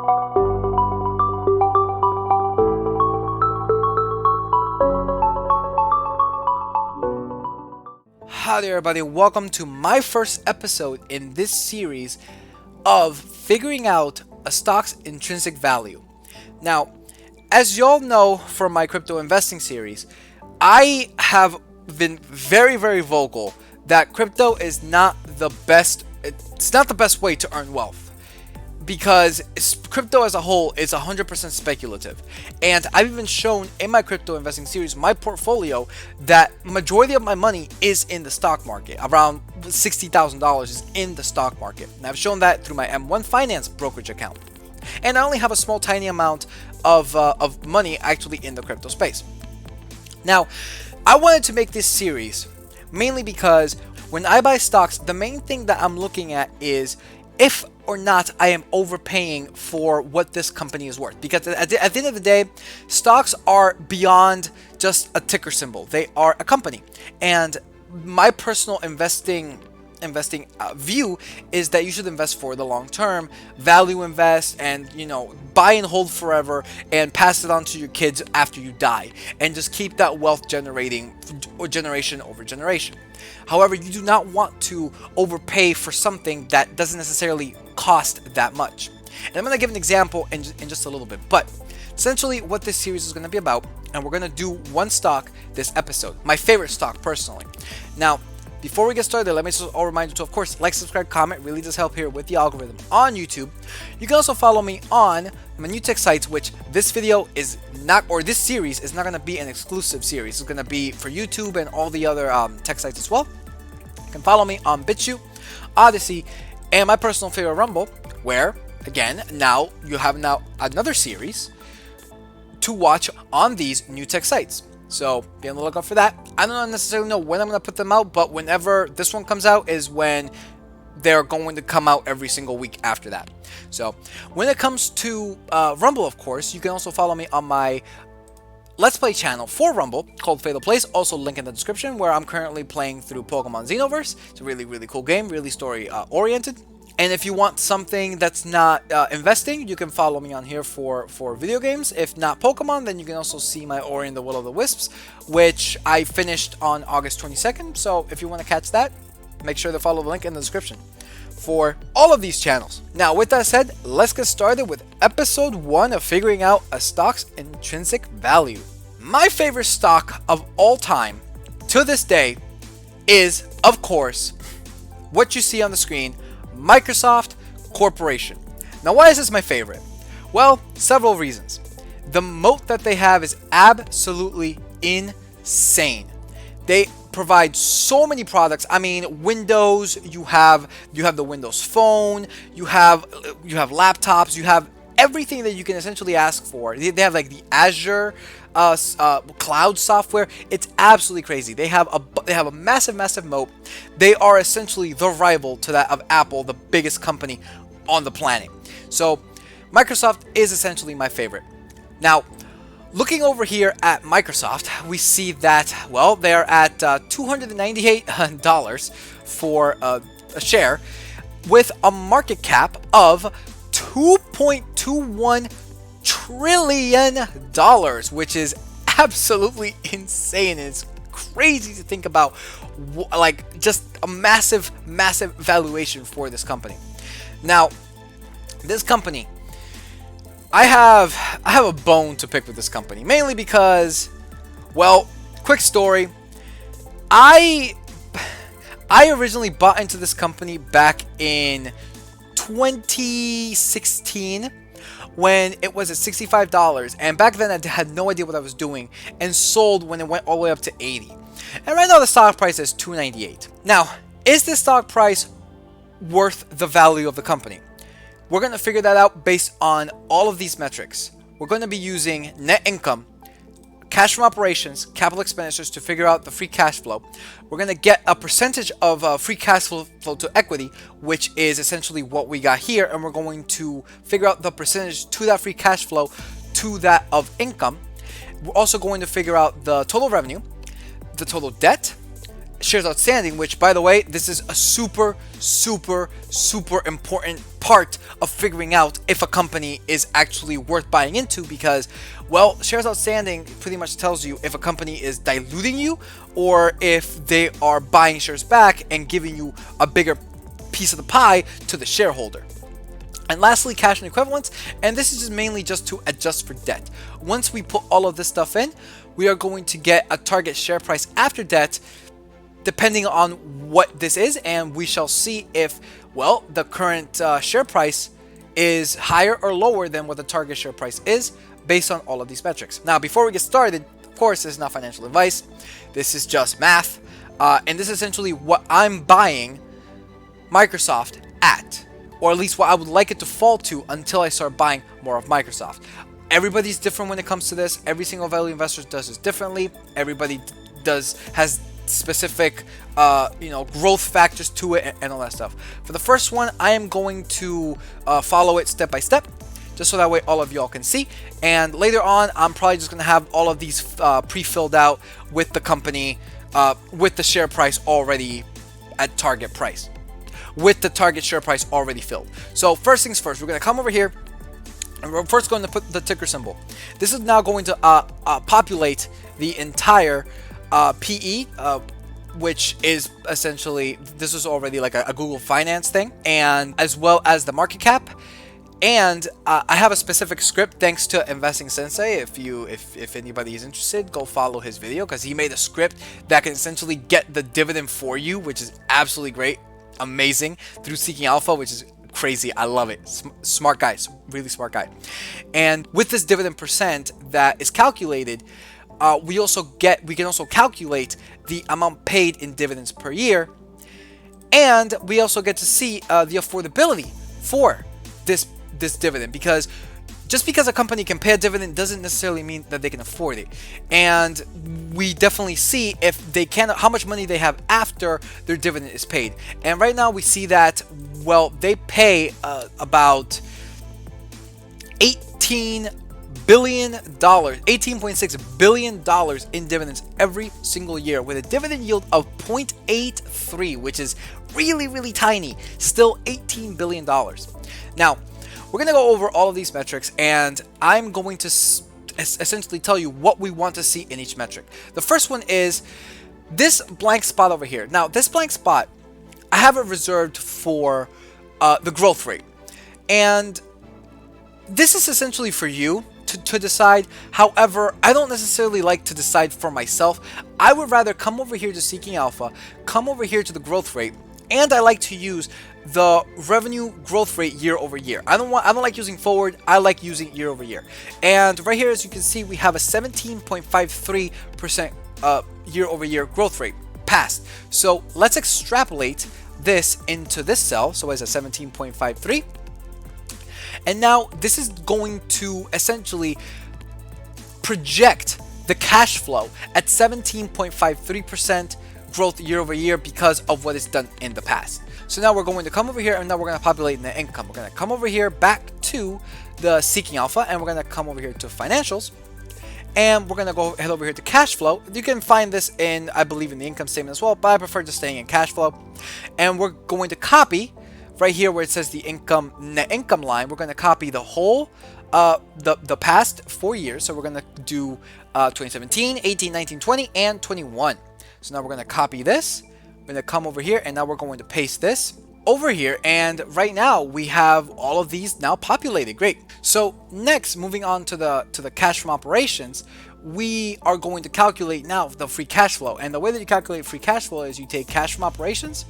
Hi there everybody, welcome to my first episode in this series of figuring out a stock's intrinsic value. Now, as y'all know from my crypto investing series, I have been very vocal that crypto is not the best, it's not the best way to earn wealth. Because crypto as a whole is 100% speculative. And I've even shown in my crypto investing series, my portfolio, that majority of my money is in the stock market. Around $60,000 is in the stock market. And I've shown that through my M1 Finance brokerage account. And I only have a small tiny amount of money actually in the crypto space. Now, I wanted to make this series mainly because when I buy stocks, the main thing that I'm looking at is if or not I am overpaying for what this company is worth. Because at the end of the day, stocks are beyond just a ticker symbol. They are a company. And my personal investing view is that you should invest for the long term, value invest, and buy and hold forever and pass it on to your kids after you die, and just keep that wealth generating generation over generation. However, you do not want to overpay for something that doesn't necessarily cost that much. And I'm going to give an example in just a little bit, but essentially what this series is going to be about, and we're going to do one stock this episode, my favorite stock personally. Now, before we get started, let me just all remind you to, of course, like, subscribe, comment. Really does help here with the algorithm on YouTube. You can also follow me on my new tech sites, which this video is not, or this series is not going to be an exclusive series. It's going to be for YouTube and all the other tech sites as well. You can follow me on BitChute, Odyssey, and my personal favorite, Rumble, where, again, now you have another series to watch on these new tech sites. So be on the lookout for that. I don't necessarily know when I'm going to put them out, but whenever this one comes out is when they're going to come out every single week after that. So when it comes to Rumble, of course, you can also follow me on my Let's Play channel for Rumble called Fatal Plays, also link in the description, where I'm currently playing through Pokemon Xenoverse. It's a really cool game, really story oriented. And if you want something that's not investing, you can follow me on here for video games. If not Pokemon, then you can also see my Ori and the Will of the Wisps, which I finished on August 22nd. So if you want to catch that, make sure to follow the link in the description for all of these channels. Now, with that said, let's get started with episode 1 of figuring out a stock's intrinsic value. My favorite stock of all time to this day is, of course, what you see on the screen, Microsoft Corporation. Now, why is this my favorite? Well, several reasons. The moat that they have is absolutely insane. They provide so many products. I mean, Windows, you have the Windows Phone, you have laptops, you have everything that you can essentially ask for. They have like the Azure cloud software. It's absolutely crazy. They have a massive moat. They are essentially the rival to that of Apple, the biggest company on the planet. So Microsoft is essentially my favorite. Now, looking over here at Microsoft, we see that, well, they're at $298 for a share, with a market cap of $2.21 trillion, which is absolutely insane. And it's crazy to think about, like, just a massive valuation for this company. Now, this company, I have a bone to pick with this company, mainly because, well, quick story, I originally bought into this company back in 2016 when it was at $65, and back then I had no idea what I was doing, and sold when it went all the way up to 80. And right now the stock price is $298. Now, is this stock price worth the value of the company? We're going to figure that out based on all of these metrics. We're going to be using net income, cash from operations, capital expenditures to figure out the free cash flow. We're going to get a percentage of free cash flow to equity, which is essentially what we got here, and we're going to figure out the percentage to that free cash flow to that of income. We're also going to figure out the total revenue, the total debt, shares outstanding, which, by the way, this is a super important part of figuring out if a company is actually worth buying into, because, well, shares outstanding pretty much tells you if a company is diluting you or if they are buying shares back and giving you a bigger piece of the pie to the shareholder. And lastly, cash and equivalents, and this is just mainly just to adjust for debt. Once we put all of this stuff in, we are going to get a target share price after debt, depending on what this is, and we shall see if, well, the current share price is higher or lower than what the target share price is based on all of these metrics. Now, before we get started, of course, this is not financial advice. This is just math, and this is essentially what I'm buying Microsoft at, or at least what I would like it to fall to until I start buying more of Microsoft. Everybody's different when it comes to this. Every single value investor does this differently. Everybody has specific growth factors to it and all that stuff. For the first one, I am going to follow it step by step, just so that way all of y'all can see. And later on, I'm probably just going to have all of these pre-filled out with the company, with the share price already at target price, with the target share price already filled. So first things first, we're going to come over here and we're first going to put the ticker symbol. This is now going to populate the entire PE, which is essentially, this is already like a Google Finance thing, and as well as the market cap. And I have a specific script thanks to Investing Sensei. If anybody is interested, go follow his video, because he made a script that can essentially get the dividend for you, which is absolutely great, amazing, through Seeking Alpha, which is crazy. I love it. Smart guy, really smart guy. And with this dividend percent that is calculated, we can also calculate the amount paid in dividends per year, and we also get to see the affordability for this dividend, because just because a company can pay a dividend doesn't necessarily mean that they can afford it. And we definitely see if they can, how much money they have after their dividend is paid. And right now we see that, well, they pay about $18.6 billion in dividends every single year, with a dividend yield of 0.83, which is really tiny. Still $18 billion. Now, we're going to go over all of these metrics, and I'm going to essentially tell you what we want to see in each metric. The first one is this blank spot over here. Now, this blank spot, I have it reserved for the growth rate. And this is essentially for you to decide. However, I don't necessarily like to decide for myself. I would rather come over here to Seeking Alpha, come over here to the growth rate, and I like to use the revenue growth rate year over year. I don't like using forward. I like using year over year. And right here, as you can see, we have a 17.53% year over year growth rate passed. So let's extrapolate this into this cell. So it's a 17.53. And now this is going to essentially project the cash flow at 17.53% growth year over year because of what is done in the past. So now we're going to come over here, and now we're going to populate net income. We're going to come over here back to the Seeking Alpha, and we're going to come over here to financials, and we're going to go head over here to cash flow. You can find this in, I believe, in the income statement as well, but I prefer just staying in cash flow. And we're going to copy right here where it says the net income line. We're going to copy the whole the past 4 years. So we're going to do 2017, 18, 19, 20, and 21. So now we're going to copy this. We're going to come over here, and now we're going to paste this over here. And right now we have all of these now populated. Great. So next, moving on to the cash from operations, we are going to calculate now the free cash flow. And the way that you calculate free cash flow is you take cash from operations,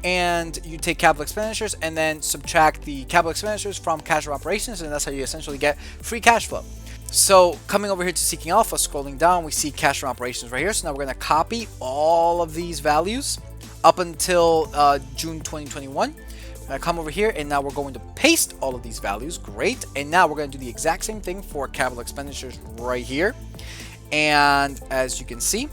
and you take capital expenditures, and then subtract the capital expenditures from cash from operations, and that's how you essentially get free cash flow. So coming over here to Seeking Alpha, scrolling down, we see cash from operations right here. So now we're going to copy all of these values up until June 2021. I'm going to come over here, and now we're going to paste all of these values. Great. And now we're going to do the exact same thing for capital expenditures right here. And as you can see,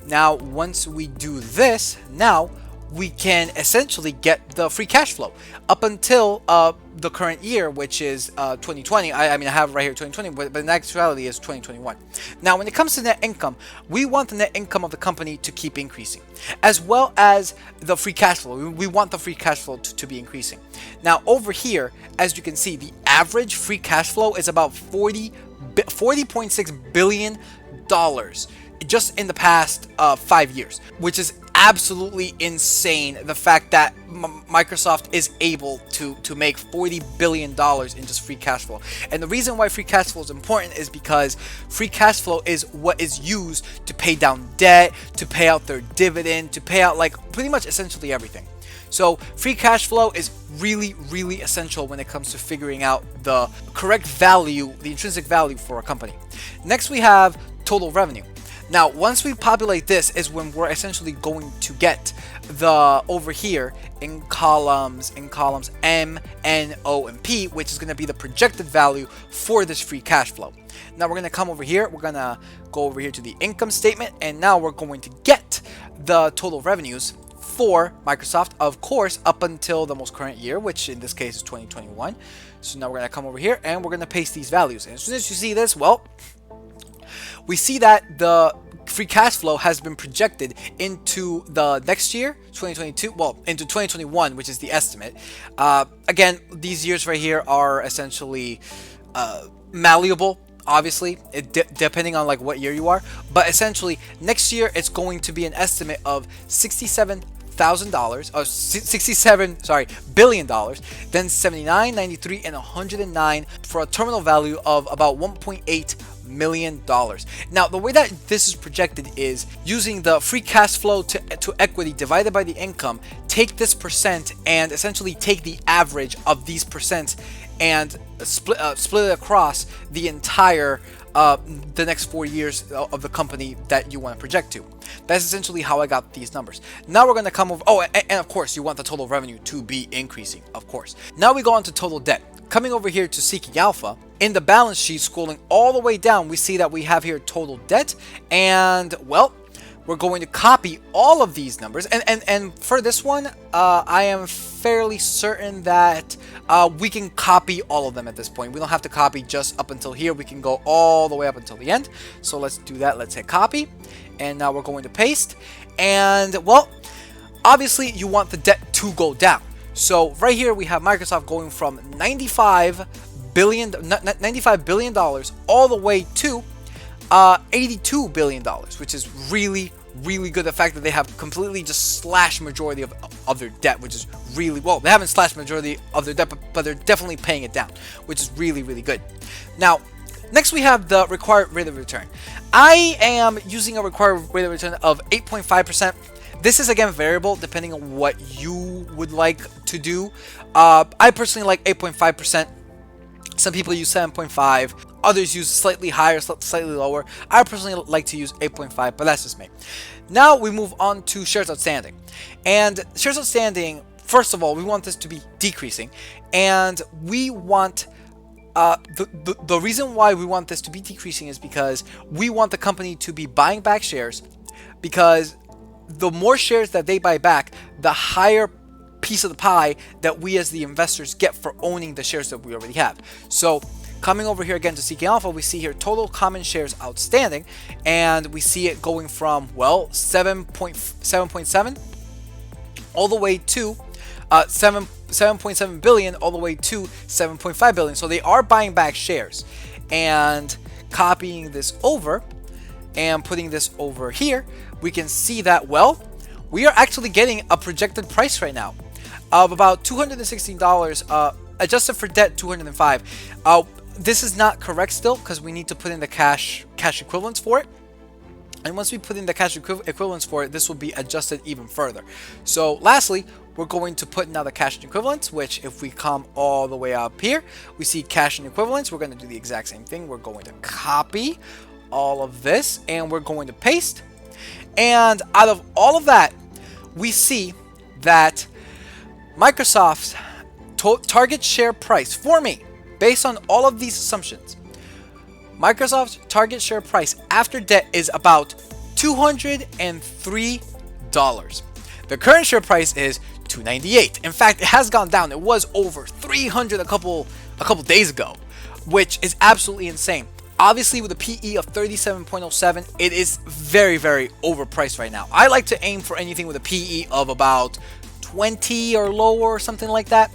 now once we do this, now we can essentially get the free cash flow up until the current year, which is 2020. I mean, I have right here 2020, but in actuality is 2021. Now, when it comes to net income, we want the net income of the company to keep increasing, as well as the free cash flow. We want the free cash flow to be increasing. Now, over here, as you can see, the average free cash flow is about $40.6 billion just in the past 5 years, which is absolutely insane. The fact that Microsoft is able to make $40 billion in just free cash flow. And the reason why free cash flow is important is because free cash flow is what is used to pay down debt, to pay out their dividend, to pay out like pretty much essentially everything. So free cash flow is really, really essential when it comes to figuring out the correct value, the intrinsic value for a company. Next, we have total revenue. Now, once we populate this is when we're essentially going to get the over here in columns M, N, O, and P, which is going to be the projected value for this free cash flow. Now we're going to come over here. We're going to go over here to the income statement, and now we're going to get the total revenues for Microsoft, of course, up until the most current year, which in this case is 2021. So now we're going to come over here and we're going to paste these values. And as soon as you see this, well, we see that the free cash flow has been projected into the next year, 2022, well, into 2021, which is the estimate. Again, these years right here are essentially malleable, obviously, depending on like what year you are. But essentially, next year it's going to be an estimate of $67 billion, then 79, 93, and 109 for a terminal value of about $1.8 million. Now, the way that this is projected is using the free cash flow to equity divided by the income, take this percent and essentially take the average of these percents and split it across the entire the next 4 years of the company that you want to project to. That's essentially how I got these numbers. Now we're going to come over, and of course you want the total revenue to be increasing, of course. Now we go on to total debt. Coming over here to Seeking Alpha, in the balance sheet, scrolling all the way down, we see that we have here total debt, and well, we're going to copy all of these numbers, and for this one, I am fairly certain that we can copy all of them at this point. We don't have to copy just up until here. We can go all the way up until the end. So let's do that. Let's hit copy, and now we're going to paste. And well, obviously you want the debt to go down. So right here we have Microsoft going from $95 billion all the way to $82 billion, which is really good. The fact that they have completely just slashed majority of their debt, which is really, well, they haven't slashed majority of their debt, but they're definitely paying it down, which is really good. Now, next we have the required rate of return. I am using a required rate of return of 8.5%. This is again variable depending on what you would like to do. I personally like 8.5%. Some people use 7.5. Others use slightly higher, slightly lower. I personally like to use 8.5, but that's just me. Now we move on to shares outstanding. And shares outstanding, first of all, we want this to be decreasing. And we want, the reason why we want this to be decreasing is because we want the company to be buying back shares, because the more shares that they buy back, the higher piece of the pie that we as the investors get for owning the shares that we already have. So coming over here again to Seeking Alpha, we see here total common shares outstanding, and we see it going from, well, 7.7 all the way to 7.7 billion all the way to 7.5 billion. So they are buying back shares. And copying this over and putting this over here, we can see that, well, we are actually getting a projected price right now of about $216, adjusted for debt, $205. This is not correct still, because we need to put in the cash equivalents for it. And once we put in the cash equivalents for it, this will be adjusted even further. So lastly, we're going to put now the cash and equivalents, which if we come all the way up here, we see cash and equivalents. We're going to do the exact same thing. We're going to copy all of this and we're going to paste. And out of all of that, we see that Microsoft's target share price for me, based on all of these assumptions, Microsoft's target share price after debt is about $203. The current share price is $2.98. In fact, it has gone down. It was over 300 a couple days ago, which is absolutely insane. Obviously, with a PE of 37.07, it is very, very overpriced right now. I like to aim for anything with a PE of about 20 or lower or something like that.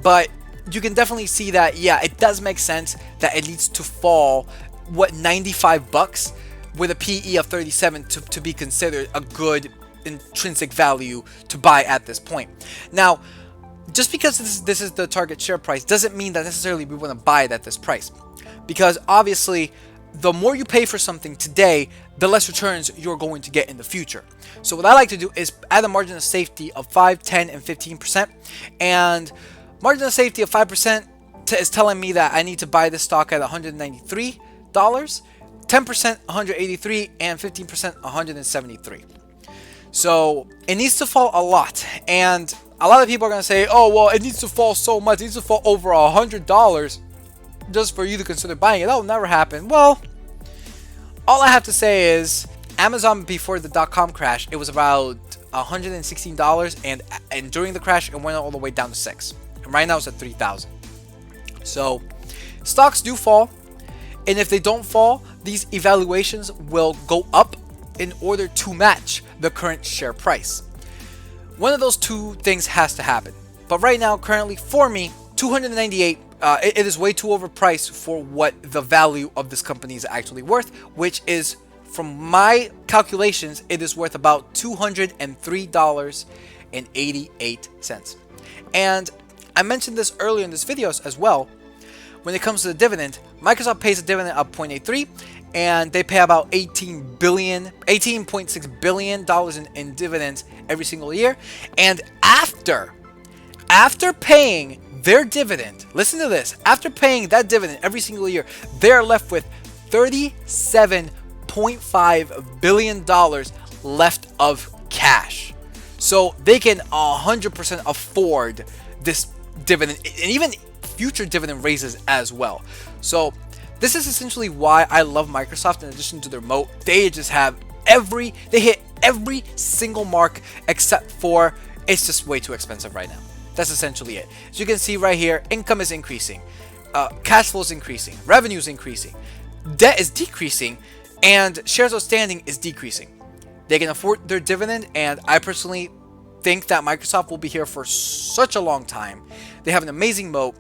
But you can definitely see that, yeah, it does make sense that it needs to fall, what, $95 with a PE of 37 to be considered a good intrinsic value to buy at this point. Now, just because this is the target share price doesn't mean that necessarily we want to buy it at this price. Because obviously, the more you pay for something today, the less returns you're going to get in the future. So what I like to do is add a margin of safety of 5, 10, and 15%. And margin of safety of 5% is telling me that I need to buy this stock at $193, 10% $183, and 15% $173. So it needs to fall a lot. And a lot of people are going to say, oh, well, it needs to fall so much. It needs to fall over $100 just for you to consider buying it. That will never happen. Well, all I have to say is Amazon, before the .com crash, it was about $116, and during the crash, it went all the way down to $6. And right now it's at $3,000. So stocks do fall, and if they don't fall, these evaluations will go up in order to match the current share price. One of those two things has to happen. But right now, currently, for me, $298, it is way too overpriced for what the value of this company is actually worth, which is, from my calculations, it is worth about $203.88. And I mentioned this earlier in this video as well. When it comes to the dividend, Microsoft pays a dividend of 0.83, and they pay about $18.6 billion in dividends every single year. And after paying their dividend, listen to this, after paying that dividend every single year, they're left with $37.5 billion left of cash. So they can 100% afford this dividend, and even future dividend raises as well. So this is essentially why I love Microsoft. In addition to their moat, they just have they hit every single mark, except for it's just way too expensive right now. That's essentially it. As you can see right here, income is increasing, cash flow is increasing, revenue is increasing, debt is decreasing, and shares outstanding is decreasing. They can afford their dividend, and I personally think that Microsoft will be here for such a long time. They have an amazing moat.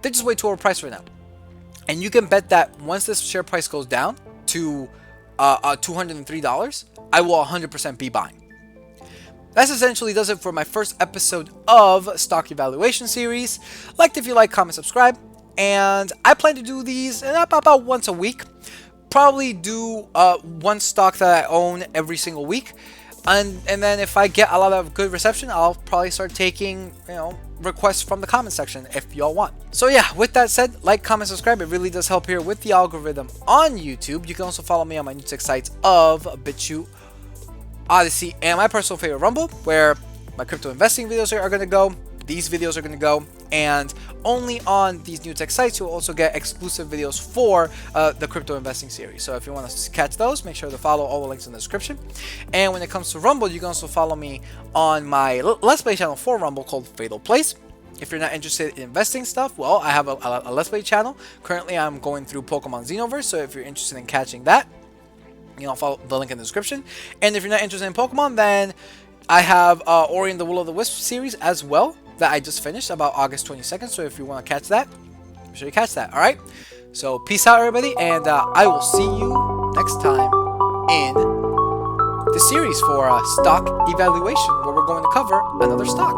They're just way too overpriced right now. And you can bet that once this share price goes down to $203, I will 100% be buying. That essentially does it for my first episode of Stock Evaluation Series. Like if you like, comment, subscribe. And I plan to do these about once a week. Probably do one stock that I own every single week. And then if I get a lot of good reception, I'll probably start taking, requests from the comment section if y'all want. So yeah, with that said, like, comment, subscribe. It really does help here with the algorithm on YouTube. You can also follow me on my new tech sites of BitChute, Odyssey, and my personal favorite, Rumble, where my crypto investing videos are going to go. These videos are going to go, and only on these new tech sites you'll also get exclusive videos for the crypto investing series. So if you want to catch those, make sure to follow all the links in the description. And when it comes to Rumble, you can also follow me on my Let's Play channel for Rumble called Fatal Place. If you're not interested in investing stuff, well, I have a Let's Play channel. Currently, I'm going through Pokemon Xenoverse, so if you're interested in catching that, follow the link in the description. And if you're not interested in Pokemon, then I have Ori and the Will of the Wisp series as well that I just finished about August 22nd. So if you want to catch that, make sure you catch that. All right. So peace out, everybody, and I will see you next time in the series for stock evaluation, where we're going to cover another stock.